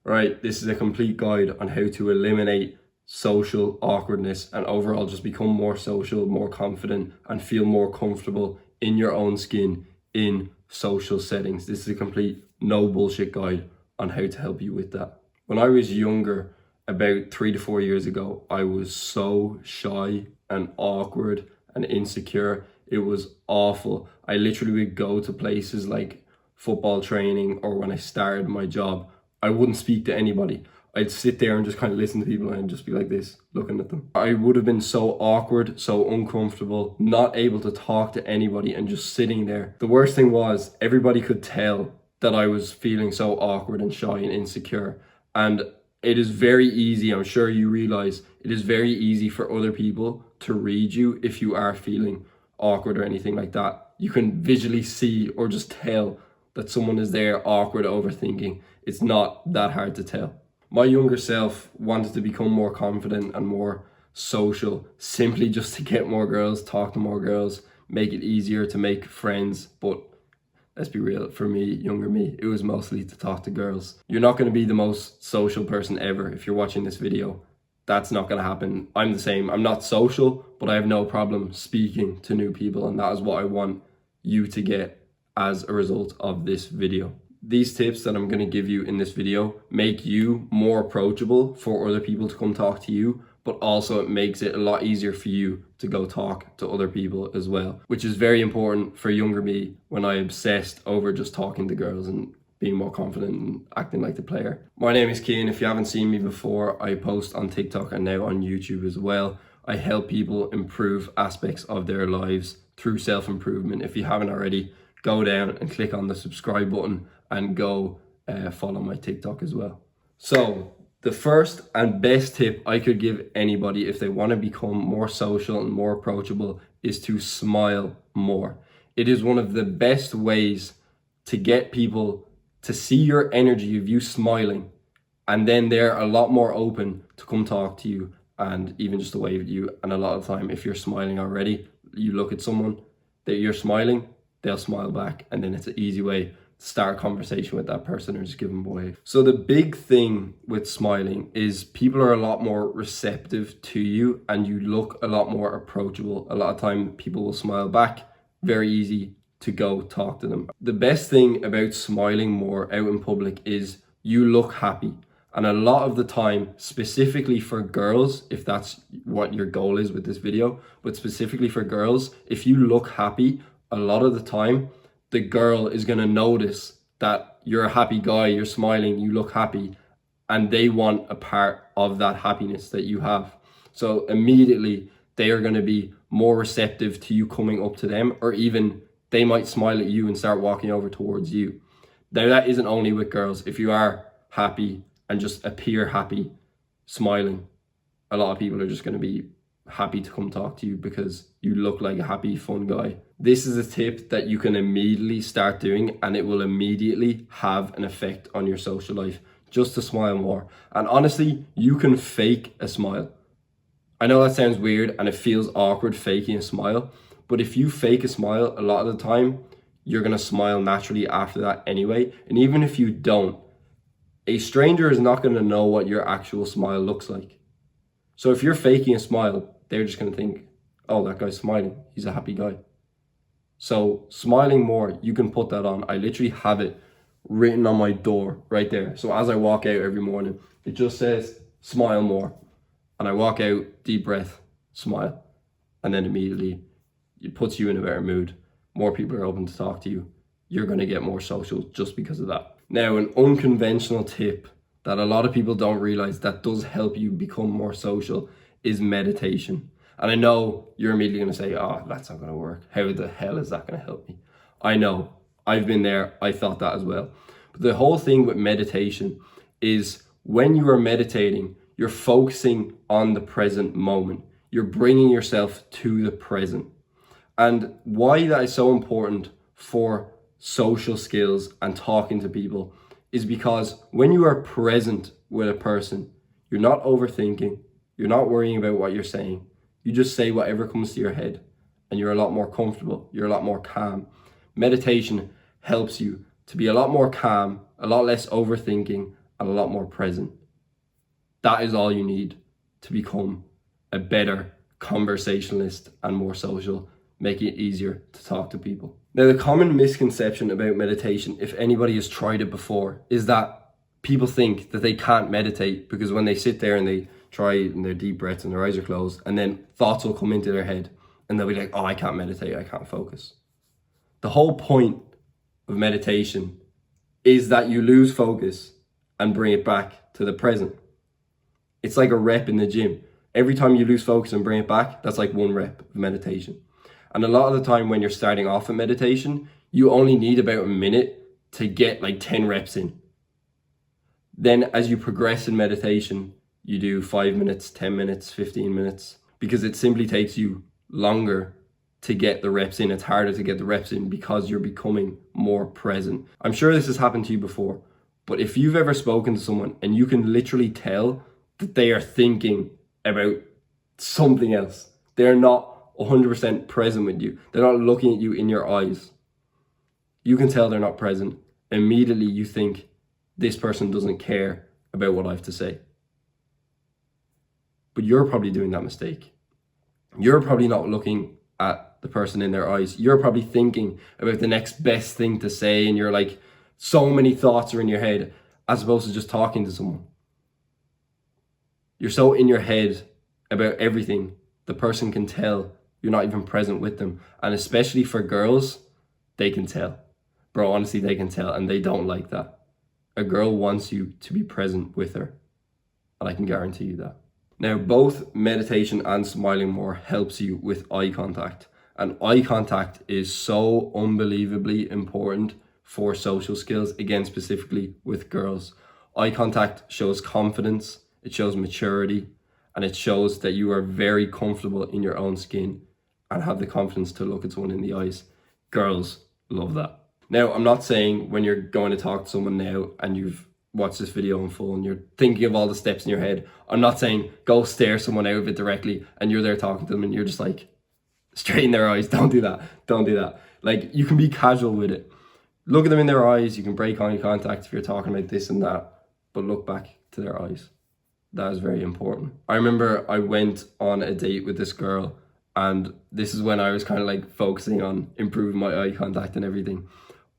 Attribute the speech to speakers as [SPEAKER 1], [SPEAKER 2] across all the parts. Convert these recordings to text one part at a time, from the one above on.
[SPEAKER 1] Right, this is a complete guide on how to eliminate social awkwardness and overall just become more social, more confident, and feel more comfortable in your own skin in social settings. This is a complete no bullshit guide on how to help you with that. When I was younger, about 3 to 4 years ago, I was so shy and awkward and insecure. It was awful. I literally would go to places like football training or when I started my job, I wouldn't speak to anybody. I'd sit there and just kind of listen to people and just be like this, looking at them. I would have been so awkward, so uncomfortable, not able to talk to anybody and just sitting there. The worst thing was everybody could tell that I was feeling so awkward and shy and insecure. And it is very easy, I'm sure you realize, it is very easy for other people to read you if you are feeling awkward or anything like that. You can visually see or just tell that someone is there awkward, overthinking. It's not that hard to tell. My younger self wanted to become more confident and more social, simply just to get more girls, talk to more girls, make it easier to make friends. But let's be real, for me, younger me, it was mostly to talk to girls. You're not going to be the most social person ever if you're watching this video. That's not going to happen. I'm the same. I'm not social, but I have no problem speaking to new people, and that is what I want you to get as a result of this video. These tips that I'm going to give you in this video make you more approachable for other people to come talk to you, but also it makes it a lot easier for you to go talk to other people as well, which is very important for younger me when I obsessed over just talking to girls and being more confident and acting like the player. My name is Cian. If you haven't seen me before, I post on TikTok and now on YouTube as well. I help people improve aspects of their lives through self-improvement. If you haven't already, go down and click on the subscribe button and go follow my TikTok as well. So the first and best tip I could give anybody if they want to become more social and more approachable is to smile more. It is one of the best ways to get people to see your energy of you smiling, and then they're a lot more open to come talk to you and even just to wave at you. And a lot of the time, if you're smiling already, you look at someone that you're smiling, they'll smile back, and then it's an easy way to start a conversation with that person or just give them a wave. So the big thing with smiling is people are a lot more receptive to you and you look a lot more approachable. A lot of time people will smile back, very easy to go talk to them. The best thing about smiling more out in public is you look happy. And a lot of the time, specifically for girls, if that's what your goal is with this video, but specifically for girls, if you look happy, a lot of the time, the girl is going to notice that you're a happy guy, you're smiling, you look happy, and they want a part of that happiness that you have. So immediately, they are going to be more receptive to you coming up to them, or even they might smile at you and start walking over towards you. Now, that isn't only with girls. If you are happy and just appear happy, smiling, a lot of people are just going to be happy to come talk to you because you look like a happy, fun guy. This is a tip that you can immediately start doing, and it will immediately have an effect on your social life, just to smile more. And honestly, you can fake a smile. I know that sounds weird and it feels awkward faking a smile, but if you fake a smile, a lot of the time, you're going to smile naturally after that anyway. And even if you don't, a stranger is not going to know what your actual smile looks like. So if you're faking a smile, they're just going to think, oh, that guy's smiling. He's a happy guy. So smiling more, you can put that on. I literally have it written on my door right there. So as I walk out every morning, it just says, smile more. And I walk out, deep breath, smile. And then immediately it puts you in a better mood. More people are open to talk to you. You're going to get more social just because of that. Now, an unconventional tip that a lot of people don't realize that does help you become more social is meditation. And I know you're immediately going to say, oh, that's not going to work. How the hell is that going to help me? I know. I've been there. I thought that as well. But the whole thing with meditation is when you are meditating, you're focusing on the present moment. You're bringing yourself to the present. And why that is so important for social skills and talking to people is because when you are present with a person, you're not overthinking, you're not worrying about what you're saying. You just say whatever comes to your head and you're a lot more comfortable, you're a lot more calm. Meditation helps you to be a lot more calm, a lot less overthinking, and a lot more present. That is all you need to become a better conversationalist and more social, making it easier to talk to people. Now, the common misconception about meditation, if anybody has tried it before, is that people think that they can't meditate because when they sit there and they try in their deep breaths and their eyes are closed, and then thoughts will come into their head and they'll be like, oh, I can't meditate, I can't focus. The whole point of meditation is that you lose focus and bring it back to the present. It's like a rep in the gym. Every time you lose focus and bring it back, that's like 1 rep of meditation. And a lot of the time when you're starting off a meditation, you only need about a minute to get like 10 reps in. Then as you progress in meditation, you do 5 minutes, 10 minutes, 15 minutes, because it simply takes you longer to get the reps in. It's harder to get the reps in because you're becoming more present. I'm sure this has happened to you before, but if you've ever spoken to someone and you can literally tell that they are thinking about something else, they're not 100% present with you, they're not looking at you in your eyes, you can tell they're not present. Immediately you think, this person doesn't care about what I have to say. But you're probably doing that mistake. You're probably not looking at the person in their eyes. You're probably thinking about the next best thing to say, and you're like, so many thoughts are in your head, as opposed to just talking to someone. You're so in your head about everything, the person can tell you're not even present with them. And especially for girls, they can tell. Bro, honestly, they can tell, and they don't like that. A girl wants you to be present with her, and I can guarantee you that. Now, both meditation and smiling more helps you with eye contact. And eye contact is so unbelievably important for social skills, again, specifically with girls. Eye contact shows confidence, it shows maturity, and it shows that you are very comfortable in your own skin and have the confidence to look at someone in the eyes. Girls love that. Now, I'm not saying when you're going to talk to someone now and you've watched this video in full and you're thinking of all the steps in your head, I'm not saying go stare someone out of it directly and you're there talking to them and you're just like, straight in their eyes. Don't do that. Don't do that. Like, you can be casual with it. Look at them in their eyes. You can break eye contact if you're talking about this and that, but look back to their eyes. That is very important. I remember I went on a date with this girl, and this is when I was kind of like focusing on improving my eye contact and everything.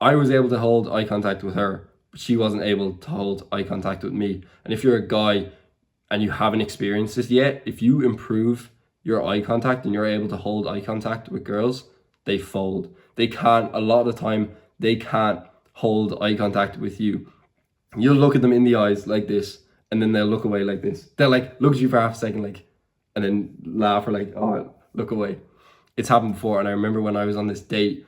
[SPEAKER 1] I was able to hold eye contact with her, but she wasn't able to hold eye contact with me. And if you're a guy and you haven't experienced this yet, if you improve your eye contact and you're able to hold eye contact with girls, they fold. They can't, a lot of the time, they can't hold eye contact with you. You'll look at them in the eyes like this, and then they'll look away like this. They'll like look at you for half a second, like, and then laugh or like, oh, look away. It's happened before. And I remember when I was on this date,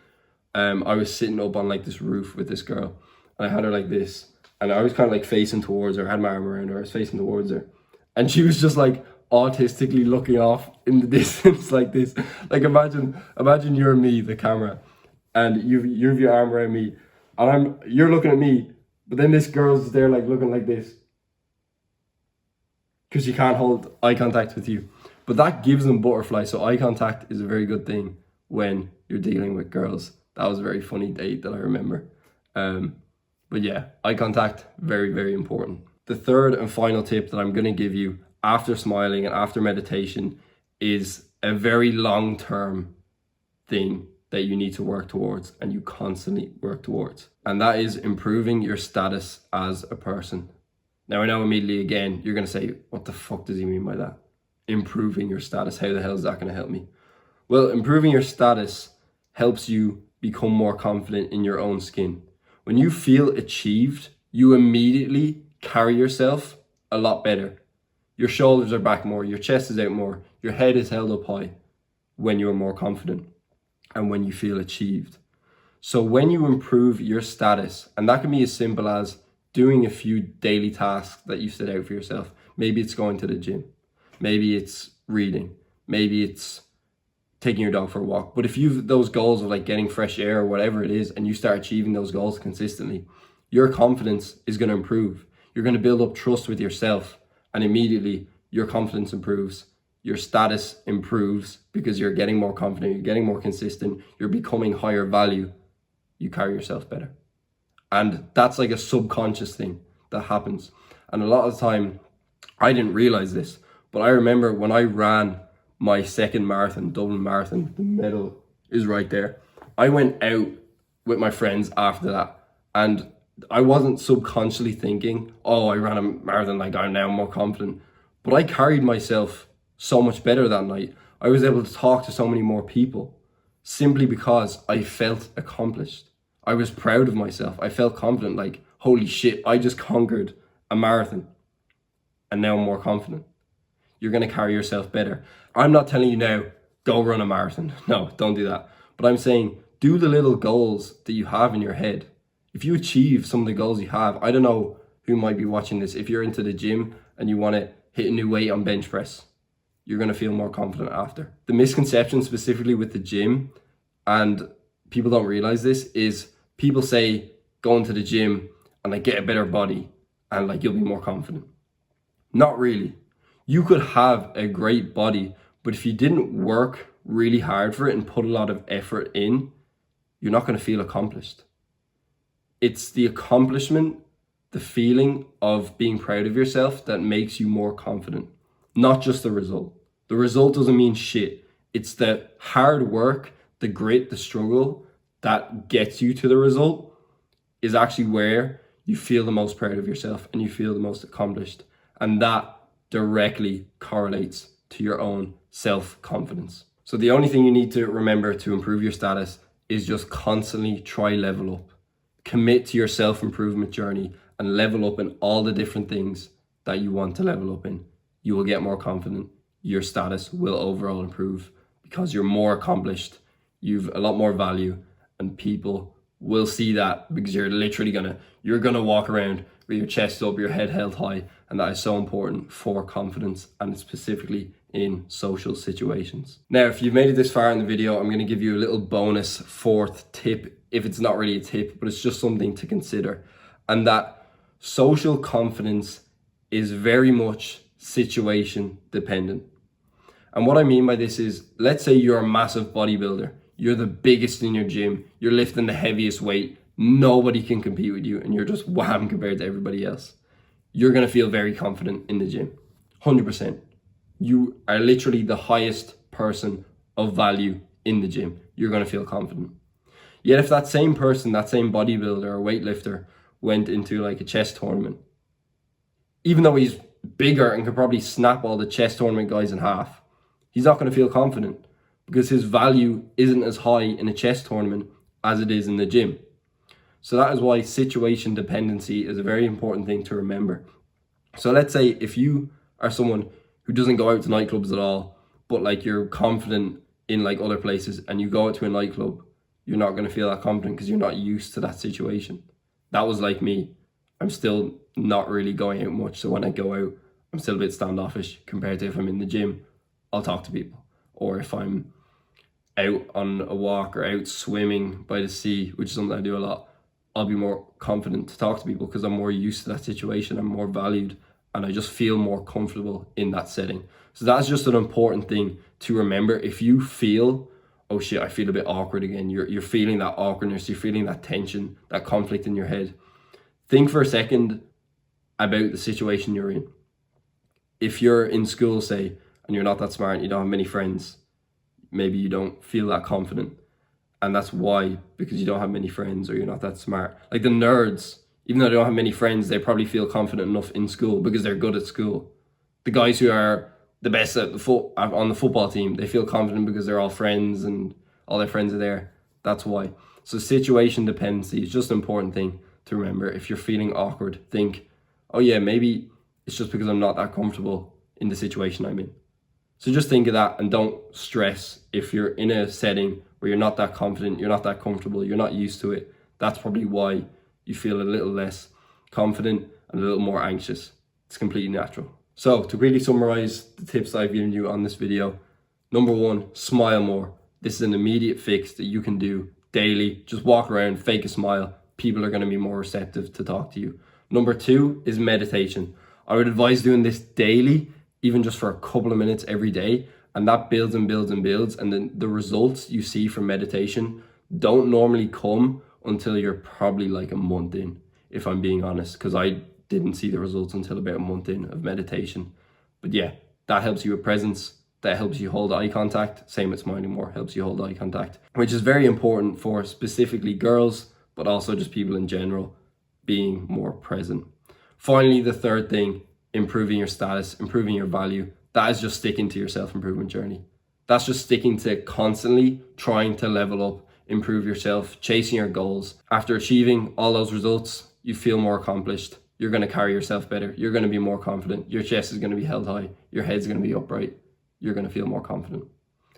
[SPEAKER 1] I was sitting up on like this roof with this girl, and I had her like this, and I was kind of like facing towards her. I had my arm around her, I was facing towards her, and she was just like autistically looking off in the distance like this. Like, imagine you're me, the camera, and you have your arm around me, and you're looking at me, but then this girl's there like looking like this because she can't hold eye contact with you. But that gives them butterflies. So eye contact is a very good thing when you're dealing with girls. That was a very funny date that I remember. But yeah, eye contact, very, very important. The third and final tip that I'm going to give you after smiling and after meditation is a very long-term thing that you need to work towards, and you constantly work towards. And that is improving your status as a person. Now, I know immediately, again, you're going to say, what the fuck does he mean by that? Improving your status, how the hell is that going to help me? Well, improving your status helps you become more confident in your own skin. When you feel achieved, you immediately carry yourself a lot better. Your shoulders are back more, your chest is out more, your head is held up high when you're more confident and when you feel achieved. So when you improve your status, and that can be as simple as doing a few daily tasks that you set out for yourself. Maybe it's going to the gym. Maybe it's reading. Maybe it's taking your dog for a walk. But if you've those goals of like getting fresh air or whatever it is, and you start achieving those goals consistently, your confidence is going to improve. You're going to build up trust with yourself, and immediately your confidence improves. Your status improves because you're getting more confident, you're getting more consistent, you're becoming higher value. You carry yourself better. And that's like a subconscious thing that happens. And a lot of the time, I didn't realize this, but I remember when I ran my second marathon, Dublin Marathon, the medal is right there. I went out with my friends after that, and I wasn't subconsciously thinking, oh, I ran a marathon, like I'm now more confident. But I carried myself so much better that night. I was able to talk to so many more people simply because I felt accomplished. I was proud of myself. I felt confident, like, holy shit, I just conquered a marathon and now I'm more confident. You're going to carry yourself better. I'm not telling you now, go run a marathon. No, don't do that. But I'm saying, do the little goals that you have in your head. If you achieve some of the goals you have, I don't know who might be watching this. If you're into the gym and you want to hit a new weight on bench press, you're going to feel more confident after. The misconception specifically with the gym, and people don't realize this, is people say go into the gym and like get a better body and like you'll be more confident. Not really. You could have a great body, but if you didn't work really hard for it and put a lot of effort in, you're not going to feel accomplished. It's the accomplishment, the feeling of being proud of yourself that makes you more confident, not just the result. The result doesn't mean shit. It's the hard work, the grit, the struggle that gets you to the result is actually where you feel the most proud of yourself and you feel the most accomplished. And that directly correlates to your own self-confidence. So the only thing you need to remember to improve your status is just constantly try level up. Commit to your self-improvement journey and level up in all the different things that you want to level up in. You will get more confident. Your status will overall improve because you're more accomplished. You've a lot more value, and people will see that because you're literally you're gonna walk around with your chest up, your head held high, and that is so important for confidence, and specifically in social situations. Now, if you've made it this far in the video, I'm gonna give you a little bonus fourth tip, if it's not really a tip, but it's just something to consider. And that social confidence is very much situation dependent. And what I mean by this is, let's say you're a massive bodybuilder, you're the biggest in your gym, you're lifting the heaviest weight, nobody can compete with you, and you're just wham compared to everybody else. You're gonna feel very confident in the gym, 100%. You are literally the highest person of value in the gym. You're gonna feel confident. Yet if that same person, that same bodybuilder or weightlifter went into like a chess tournament, even though he's bigger and could probably snap all the chess tournament guys in half, he's not going to feel confident because his value isn't as high in a chess tournament as it is in the gym. So that is why situation dependency is a very important thing to remember. So let's say if you are someone who doesn't go out to nightclubs at all, but like you're confident in like other places, and you go out to a nightclub, you're not going to feel that confident because you're not used to that situation. That was like me. I'm still not really going out much. So when I go out, I'm still a bit standoffish compared to if I'm in the gym, I'll talk to people. Or if I'm out on a walk or out swimming by the sea, which is something I do a lot, I'll be more confident to talk to people because I'm more used to that situation. I'm more valued and I just feel more comfortable in that setting. So that's just an important thing to remember. If you feel, oh shit, I feel a bit awkward again, you're feeling that awkwardness, you're feeling that tension, that conflict in your head, think for a second about the situation you're in. If you're in school, say, and you're not that smart and you don't have many friends, maybe you don't feel that confident. And that's why, because you don't have many friends or you're not that smart. Like the nerds, even though they don't have many friends, they probably feel confident enough in school because they're good at school. The guys who are the best at on the football team, they feel confident because they're all friends and all their friends are there. That's why. So situation dependency is just an important thing to remember. If you're feeling awkward, think, oh yeah, maybe it's just because I'm not that comfortable in the situation I'm in. So just think of that and don't stress if you're in a setting where you're not that confident, you're not that comfortable, you're not used to it. That's probably why you feel a little less confident and a little more anxious. It's completely natural. So to really summarize the tips I've given you on this video, number one, smile more. This is an immediate fix that you can do daily. Just walk around, fake a smile. People are going to be more receptive to talk to you. Number two is meditation. I would advise doing this daily, even just for a couple of minutes every day. And that builds and builds and builds. And then the results you see from meditation don't normally come until you're probably like a month in, if I'm being honest, because I didn't see the results until about a month in of meditation. But yeah, that helps you with presence. That helps you hold eye contact. Same with smiling more, helps you hold eye contact, which is very important for specifically girls, but also just people in general, being more present. Finally, the third thing, improving your status, improving your value. That is just sticking to your self-improvement journey. That's just sticking to constantly trying to level up, improve yourself, chasing your goals. After achieving all those results, you feel more accomplished. You're going to carry yourself better. You're going to be more confident. Your chest is going to be held high. Your head's going to be upright. You're going to feel more confident.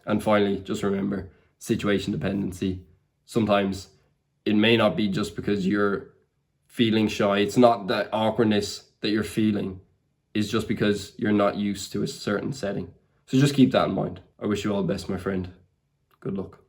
[SPEAKER 1] And finally, just remember, situation dependency. Sometimes it may not be just because you're feeling shy. It's not that awkwardness that you're feeling. It's just because you're not used to a certain setting. So just keep that in mind. I wish you all the best, my friend. Good luck.